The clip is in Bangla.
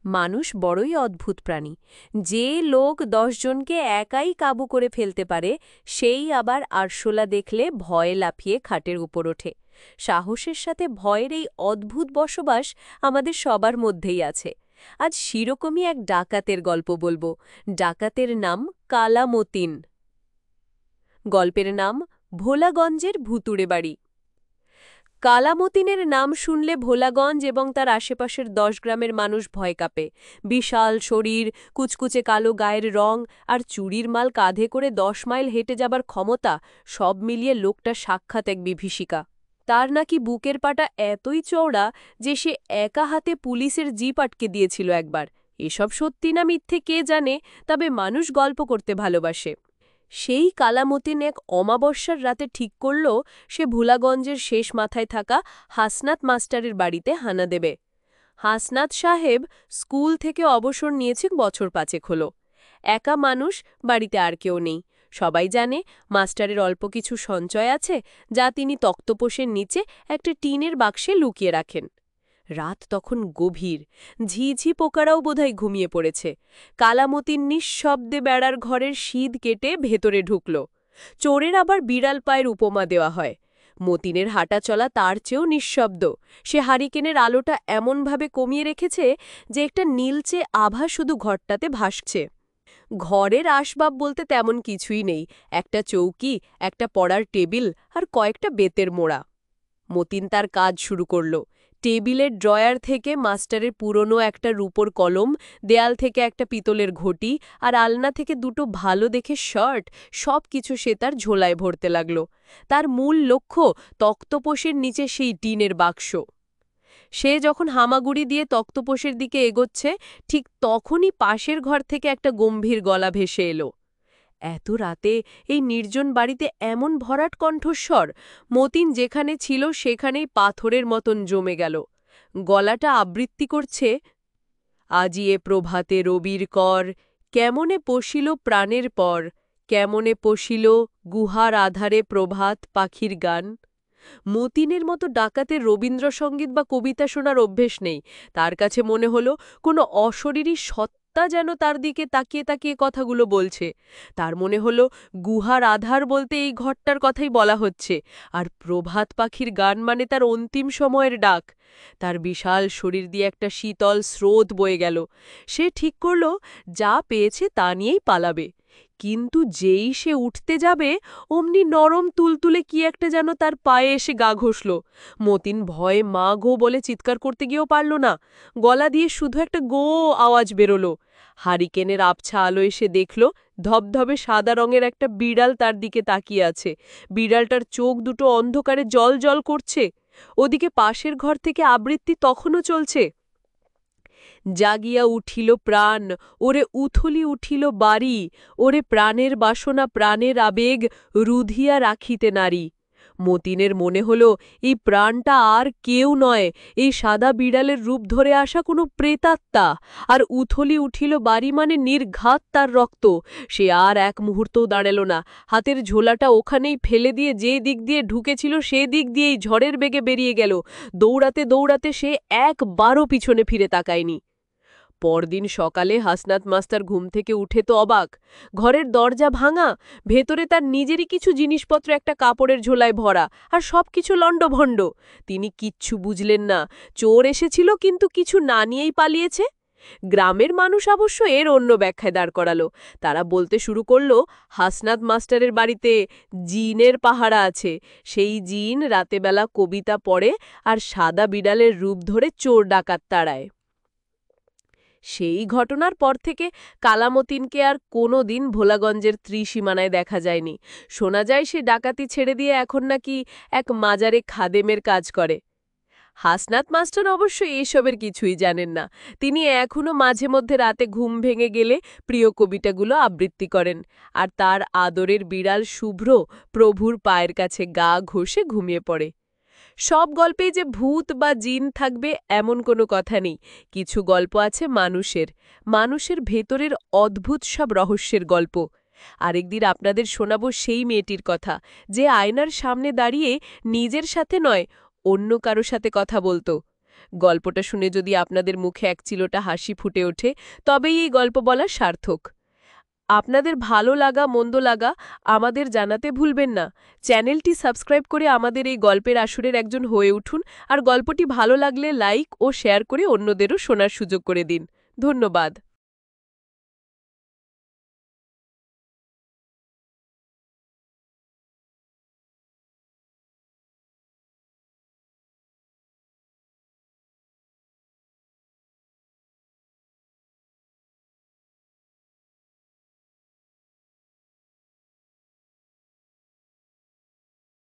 মানুষ বড়ই অদ্ভুত প্রাণী। যে লোক ১০ জনকে একাই কাবু করে ফেলতে পারে, সেই আবার আরশোলা দেখলে ভয়ে লাফিয়ে খাটের উপর ওঠে। সাহসের সাথে ভয়ের এই অদ্ভুত বসবাস আমাদের সবার মধ্যেই আছে। আজ সেরকমই এক ডাকাতের গল্প বলবো। ডাকাতের নাম কালা মতিন। গল্পের নাম ভোলাগঞ্জের ভুতুড়ে বাড়ি। কালা মতিনের নাম শুনলে ভোলাগঞ্জ এবং তার আশেপাশের ১০ গ্রামের মানুষ ভয় কাঁপে। বিশাল শরীর, কুচকুচে কালো গায়ের রং আর চুরির মাল কাঁধে করে ১০ মাইল হেঁটে যাবার ক্ষমতা, সব মিলিয়ে লোকটা সাক্ষাৎ এক বিভীষিকা। তার নাকি বুকের পাটা এতই চওড়া যে সে একা হাতে পুলিশের জিপ আটকে দিয়েছিল একবার। এসব সত্যি না মিথ্যে কে জানে, তবে মানুষ গল্প করতে ভালোবাসে। সেই কালামতিন এক অমাবস্যার রাতে ঠিক করল সে ভোলাগঞ্জের শেষ মাথায় থাকা হাসনাত মাস্টারের বাড়িতে হানা দেবে। হাসনাত সাহেব স্কুল থেকে অবসর নিয়েছে বছর ৫ হলো। একা মানুষ, বাড়িতে আর কেউ নেই। সবাই জানে মাস্টারের অল্প কিছু সঞ্চয় আছে, যা তিনি তক্তপোষের নিচে একটা টিনের বাক্সে লুকিয়ে রাখেন। রাত তখন গভীর, ঝিঝি পোকারাও বোধহয় ঘুমিয়ে পড়েছে। কালামতিন নিঃশব্দে বেড়ার ঘরের শীদ কেটে ভেতরে ঢুকল। চোরের আবার বিড়াল পায়ের উপমা দেওয়া হয়। মতিনের হাঁটা চলা তার চেয়েও নিঃশব্দ। সে হারিকেনের আলোটা এমনভাবে কমিয়ে রেখেছে যে একটা নীলচে আভা শুধু ঘরটাতে ভাসছে। ঘরের আসবাব বলতে তেমন কিছুই নেই, একটা চৌকি, একটা পড়ার টেবিল আর কয়েকটা বেতের মোড়া। মতিন তার কাজ শুরু করল। টেবিলের ড্রয়ার থেকে মাস্টারের পুরনো একটা রূপোর কলম, দেয়াল থেকে একটা পিতলের ঘটি আর আলনা থেকে দুটো ভালো দেখে শার্ট, সব কিছু সে তার ঝোলায় ভরতে লাগল। তার মূল লক্ষ্য তক্তপোষের নিচে সেই টিনের বাক্স। সে যখন হামাগুড়ি দিয়ে তক্তপোষের দিকে এগোচ্ছে, ঠিক তখনই পাশের ঘর থেকে একটা গম্ভীর গলা ভেসে এলো। এত রাতে এই নির্জন বাড়িতে এমন ভরাট কণ্ঠস্বর! মতিন যেখানে ছিল সেখানেই পাথরের মতন জমে গেল। গলাটা আবৃত্তি করছে, আজি এ প্রভাতে রবির কর, কেমনে পশিল প্রাণের পর, কেমনে পশিল গুহার আধারে প্রভাত পাখির গান। মতিনের মতো ডাকাতের রবীন্দ্রসঙ্গীত বা কবিতা শোনার অভ্যেস নেই। তার কাছে মনে হলো কোনো অশরীরী সত্তা যেন তার দিকে তাকিয়ে তাকিয়ে কথাগুলো বলছে। তার মনে হলো গুহার আধার বলতে এই ঘরটার কথাই বলা হচ্ছে, আর প্রভাত পাখির গান মানে তার অন্তিম সময়ের ডাক। তার বিশাল শরীর দিয়ে একটা শীতল স্রোত বয়ে গেল। সে ঠিক করল যা পেয়েছে তা নিয়েই পালাবে। কিন্তু যেই সে উঠতে যাবে, অমনি নরম তুলতুলে কি একটা যেন তার পায়ে এসে গা ঘষল। মতিন ভয়ে মা গো বলে চিৎকার করতে গিয়েও পারল না। গলা দিয়ে শুধু একটা গো আওয়াজ বেরোল। হারিকেনের আবছা আলো এসে দেখল ধবধবে সাদা রঙের একটা বিড়াল তার দিকে তাকিয়ে আছে। বিড়ালটার চোখ দুটো অন্ধকারে জল জল করছে। ওদিকে পাশের ঘর থেকে আবৃত্তি তখনও চলছে, জাগিয়া উঠিল প্রাণ, ওরে উথলি উঠিল বাড়ি, ওরে প্রাণের বাসনা প্রাণের আবেগ রুধিয়া রাখিতে নারী। মতিনের মনে হল এই প্রাণটা আর কেউ নয়, এই সাদা বিড়ালের রূপ ধরে আসা কোনো প্রেতাত্মা। আর উথলি উঠিল বাড়ি মানে নির্ঘাত তার রক্ত। সে আর এক মুহূর্তও দাঁড়াল না। হাতের ঝোলাটা ওখানেই ফেলে দিয়ে যে দিক দিয়ে ঢুকেছিল সে দিক দিয়েই ঝড়ের বেগে বেরিয়ে গেল। দৌড়াতে দৌড়াতে সে একবারও পিছনে ফিরে তাকায়নি। পরদিন সকালে হাসনাত মাস্টার ঘুম থেকে উঠে তো অবাক। ঘরের দরজা ভাঙা, ভেতরে তার নিজেরই কিছু জিনিসপত্র একটা কাপড়ের ঝোলায় ভরা, আর সবকিছু লণ্ডভণ্ড। তিনি কিচ্ছু বুঝলেন না। চোর এসেছিল কিন্তু কিছু না নিয়েই পালিয়েছে। গ্রামের মানুষ অবশ্য এর অন্য ব্যাখ্যায় দাঁড় করালো। তারা বলতে শুরু করল হাসনাত মাস্টারের বাড়িতে জিনের পাহারা আছে। সেই জিন রাতেবেলা কবিতা পড়ে আর সাদা বিড়ালের রূপ ধরে চোর ডাকাত তাড়ায়। সেই ঘটনার পর থেকে কালামতিনকে আর কোনো দিন ভোলাগঞ্জের ত্রিসীমানায় দেখা যায়নি। শোনা যায় সে ডাকাতি ছেড়ে দিয়ে এখন নাকি এক মাজারে খাদেমের কাজ করে। হাসনাত মাস্টার অবশ্য এসবের কিছুই জানেন না। তিনি এখনো মাঝে মধ্যে রাতে ঘুম ভেঙে গেলে প্রিয় কবিতাগুলো আবৃত্তি করেন, আর তার আদরের বিড়াল শুভ্র প্রভুর পায়ের কাছে গা ঘষে ঘুমিয়ে পড়ে। সব গল্পেই যে ভূত বা জিন থাকবে এমন কোনো কথা নেই। কিছু গল্প আছে মানুষের, মানুষের ভেতরের অদ্ভুত সব রহস্যের গল্প। আরেকদিন আপনাদের শোনাবো সেই মেয়েটির কথা, যে আয়নার সামনে দাঁড়িয়ে নিজের সাথে নয়, অন্য কারো সাথে কথা বলতো। গল্পটা শুনে যদি আপনাদের মুখে এক চিলটা হাসি ফুটে ওঠে তবেই এই গল্প বলা সার্থক। আপনাদের ভালো লাগা মন্দ লাগা আমাদের জানাতে ভুলবেন না। চ্যানেলটি সাবস্ক্রাইব করে আমাদের এই গল্পের আসরের একজন হয়ে উঠুন, আর গল্পটি ভালো লাগলে লাইক ও শেয়ার করে অন্যদেরও শোনার সুযোগ করে দিন। ধন্যবাদ।